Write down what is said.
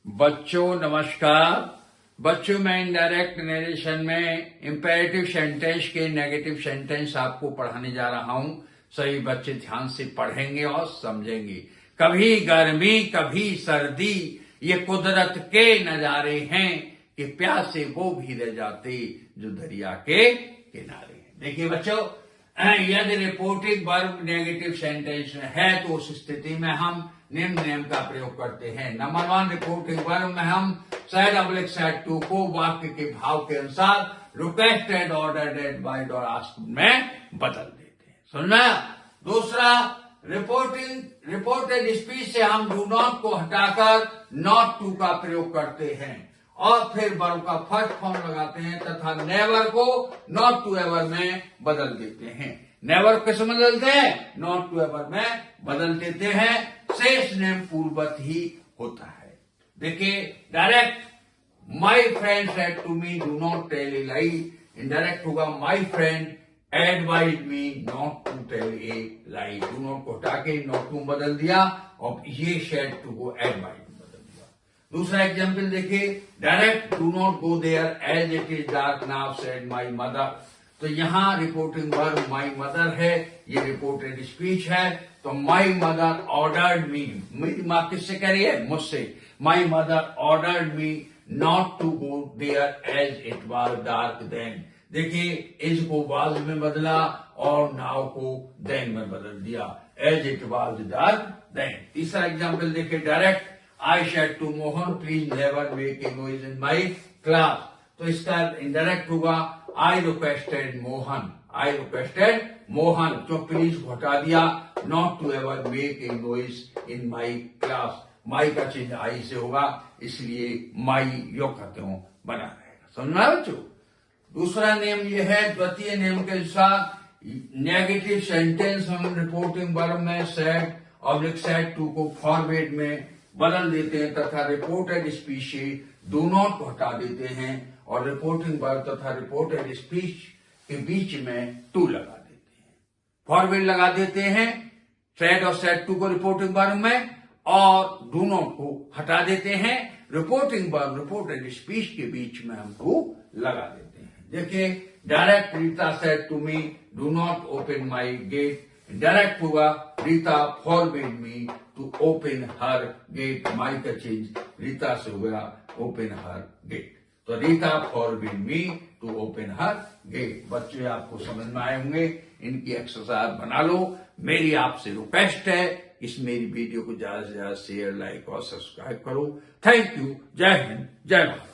बच्चों नमस्कार। बच्चों मैं इनडायरेक्ट नरेशन में इंपेरेटिव सेंटेंस के नेगेटिव सेंटेंस आपको पढ़ाने जा रहा हूं। सभी बच्चे ध्यान से पढ़ेंगे और समझेंगे। कभी गर्मी कभी सर्दी, ये कुदरत के नजारे हैं कि प्यासे वो भी रह जाते जो दरिया के किनारे हैं। देखिए बच्चों, यदि रिपोर्टिंग वर्ब नेगेटिव सेंटेंस में है तो उस स्थिति में हम निम्न नियम का प्रयोग करते हैं। नंबर 1, रिपोर्टिंग वर्ब में हम said to को वाक्य के भाव के अनुसार requested, ordered, advised और asked में बदल देते हैं। समझना? दूसरा, रिपोर्टेड स्पीच से हम डू नॉट को हटाकर नॉट टू का प्रयोग करते हैं और फिर वर्ब का फर्स्ट फॉर्म लगाते हैं तथा नेवर को नॉट टू एवर में बदल देते हैं। नेवर कैसे बदलते हैं? नॉट टू एवर में बदल देते हैं। शेष नेम पूर्ववत ही होता है। देखिए, direct my friend said to me do not tell a lie, indirect होगा my friend advise me not to tell a lie. Do not को हटा के नॉट टू बदल दिया और ये सेड टू को एडवाइज बदल दिया। दूसरा एग्जाम्पल देखिए, direct do not go there as it is dark now said my mother. तो यहां रिपोर्टिंग वर्ब माई मदर है, ये रिपोर्टेड स्पीच है। तो माई मदर ऑर्डर्ड मी, मेरी मां किससे कह रही है? मुझसे। My mother ordered me not to go there as it was dark then. देखिए, इज को वाज में बदला और नाउ को देन में बदल दिया। As it was dark then. तीसरा एग्जाम्पल देखिए, direct I said to Mohan please never make a noise in my class. तो इसका इनडायरेक्ट होगा I requested Mohan. I requested Mohan, तो प्लीज को हटा दिया, not to ever make a noise in my class. My का चिन्ह आई से होगा, इसलिए माई यो कहते हो बना रहेगा। समझना बच्चों? दूसरा नियम यह है, द्वितीय नियम के अनुसार नेगेटिव सेंटेंस हम रिपोर्टिंग वर्ब में सेड और सेड टू को फॉरवर्ड में बदल देते हैं तथा रिपोर्टेड स्पीच से डू नॉट को हटा देते हैं और रिपोर्टिंग वर्ब तथा रिपोर्टेड स्पीच के बीच में टू लगा देते हैं। फॉरवर्ड लगा देते हैं सेड और सेड टू को रिपोर्टिंग वर्ब में और डू नॉट को हटा देते हैं। रिपोर्टिंग वर्ब रिपोर्टेड स्पीच के बीच में हम टू लगा देते हैं। देखिए, direct Rita said to me do not open my gate. Direct हुआ Rita forward me to open her gate. My का चेंज रीता से हुआ ओपन हर गेट। तो Rita forward me to open her gate. बच्चे आपको समझ में आए होंगे, इनकी एक्सरसाइज बना लो। मेरी आपसे रिक्वेस्ट है, इस मेरी वीडियो को ज्यादा से ज्यादा शेयर, लाइक और सब्सक्राइब करो। Thank you. जय हिंद, जय भारत।